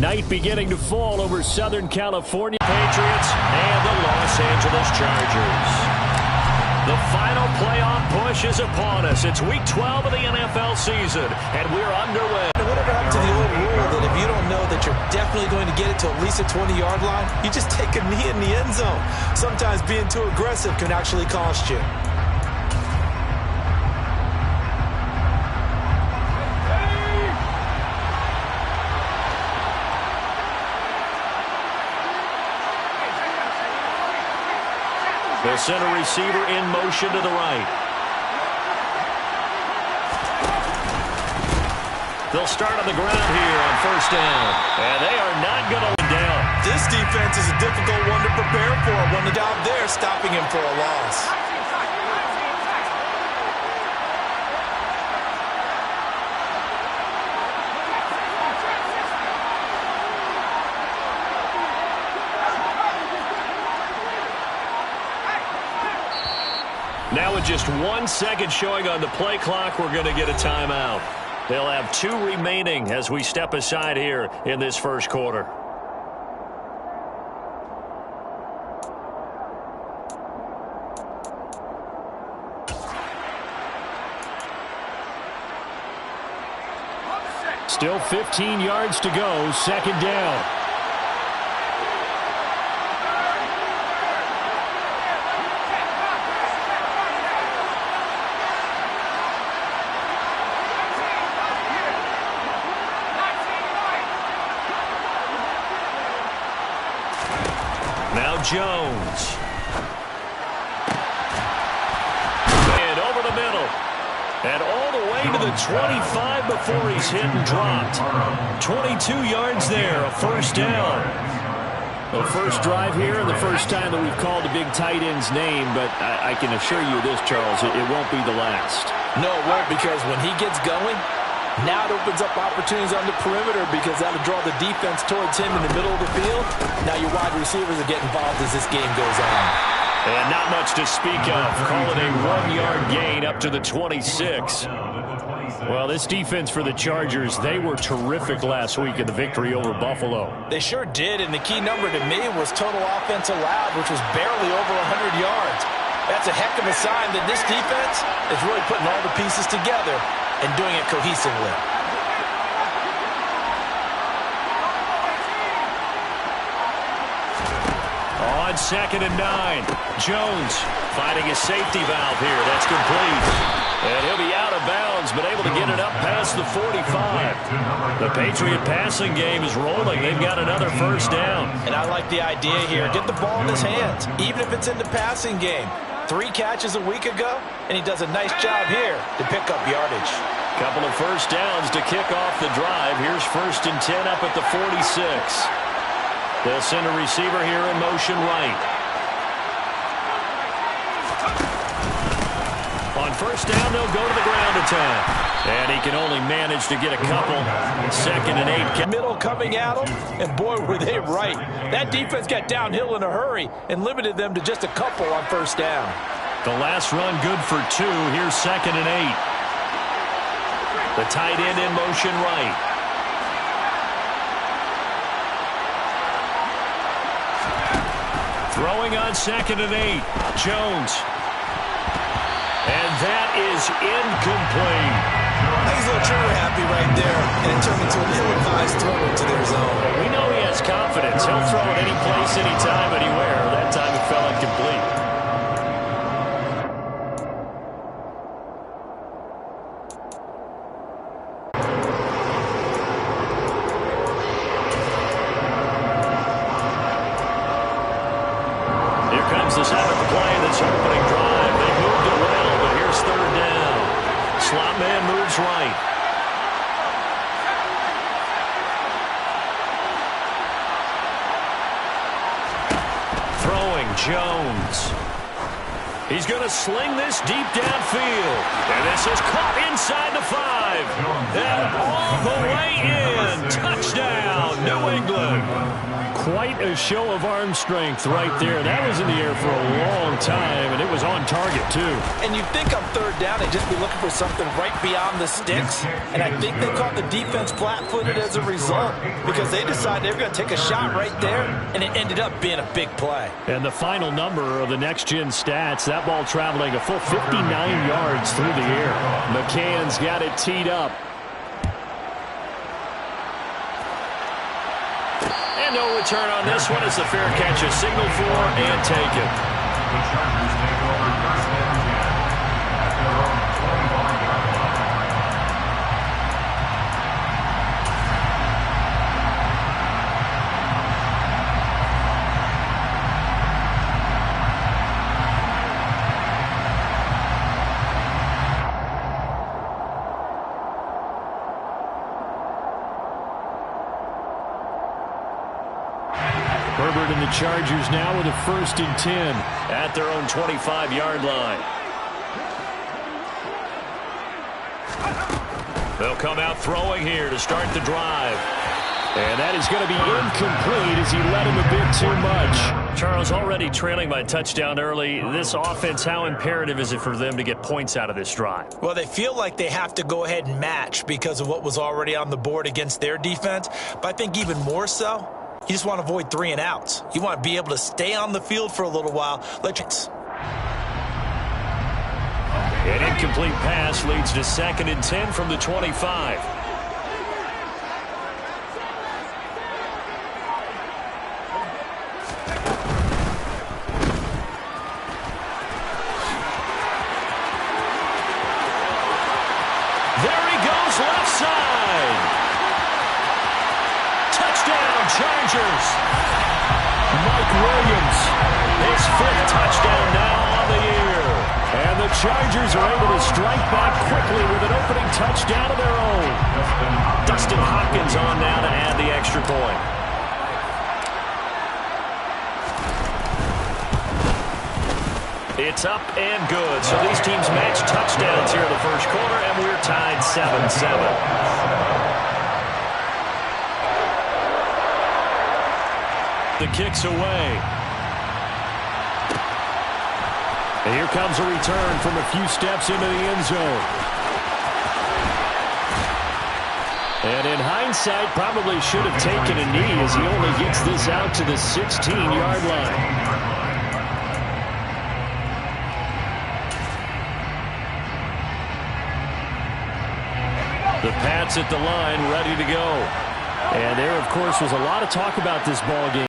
Night beginning to fall over Southern California. Patriots and the Los Angeles Chargers. The final playoff push is upon us. It's week 12 of the NFL season, and we're underway. Whatever happened to the old rule that if you don't know that you're definitely going to get it to at least a 20-yard line, you just take a knee in the end zone. Sometimes being too aggressive can actually cost you. The center receiver in motion to the right. They'll start on the ground here on first down. And they are not going to win down. This defense is a difficult one to prepare for. One down there, stopping him for a loss. Now with just 1 second showing on the play clock, we're going to get a timeout. They'll have 2 remaining as we step aside here in this first quarter. Still 15 yards to go, second down. Jones. And over the middle. And all the way to the 25 before he's hit and dropped. 22 yards there, a first down. The first drive here and the first time that we've called a big tight end's name, but I can assure you this, Charles, it won't be the last. No, it won't, because when he gets going, now it opens up opportunities on the perimeter because that'll draw the defense towards him in the middle of the field. Now your wide receivers will get involved as this game goes on. And not much to speak of. Call it a 1-yard gain up to the 26. Well, this defense for the Chargers, they were terrific last week in the victory over Buffalo. They sure did, and the key number to me was total offense allowed, which was barely over 100 yards. That's a heck of a sign that this defense is really putting all the pieces together and doing it cohesively. On 2nd and 9, Jones finding his safety valve here. That's complete. And he'll be out of bounds, but able to get it up past the 45. The Patriot passing game is rolling. They've got another first down. And I like the idea here. Get the ball in his hands, even if it's in the passing game. 3 catches a week ago, and he does a nice job here to pick up yardage. Couple of first downs to kick off the drive. Here's 1st and 10 up at the 46. They'll send a receiver here in motion right. On first down, they'll go to the ground attack. And he can only manage to get a couple. 2nd and 8. Middle coming at him, and boy, were they right. That defense got downhill in a hurry and limited them to just a couple on first down. The last run good for 2. Here's 2nd and 8. The tight end in motion right. Throwing on 2nd and 8. Jones. And that is incomplete. He's a little trigger happy right there, and it turned into an ill-advised throw into their zone. We know he has confidence. He'll throw it any place, anytime, anywhere. That time it fell incomplete. Here comes the 7th play of this opening drive. They moved it well, but here's 3rd down. Slot man moves right. Throwing Jones. He's going to sling this deep downfield. And this is caught inside the 5. And all the way in. Touchdown, New England. quite a show of arm strength right there. That was in the air for a long time, and it was on target, too. And you think on third down, they'd just be looking for something right beyond the sticks. And I think they caught the defense flat-footed as a result because they decided they were going to take a shot right there, and it ended up being a big play. And the final number of the next-gen stats, that ball traveling a full 59 yards through the air. McCann's got it teed up. And no return on this one as the fair catch is signaled for and taken. The Chargers take over first and 10 at their own 25-yard line. Herbert and the Chargers now with a 1st and 10 at their own 25-yard line. They'll come out throwing here to start the drive. And that is going to be incomplete as he led him a bit too much. Charles, already trailing by touchdown early. This offense, how imperative is it for them to get points out of this drive? Well, they feel like they have to go ahead and match because of what was already on the board against their defense. But I think even more so, you just want to avoid 3 and outs. You want to be able to stay on the field for a little while. An incomplete pass leads to 2nd and 10 from the 25. There he goes, left side. Touchdown, Chargers. Mike Williams, his 5th touchdown now on the year. And the Chargers are able to strike back quickly with an opening touchdown of their own. Dustin Hopkins on now to add the extra point. It's up and good. So these teams match touchdowns here in the first quarter, and we're tied 7-7. The kick's away. And here comes a return from a few steps into the end zone. And in hindsight, probably should have taken a knee as he only gets this out to the 16-yard line. The Pats at the line, ready to go. And there, of course, was a lot of talk about this ball game.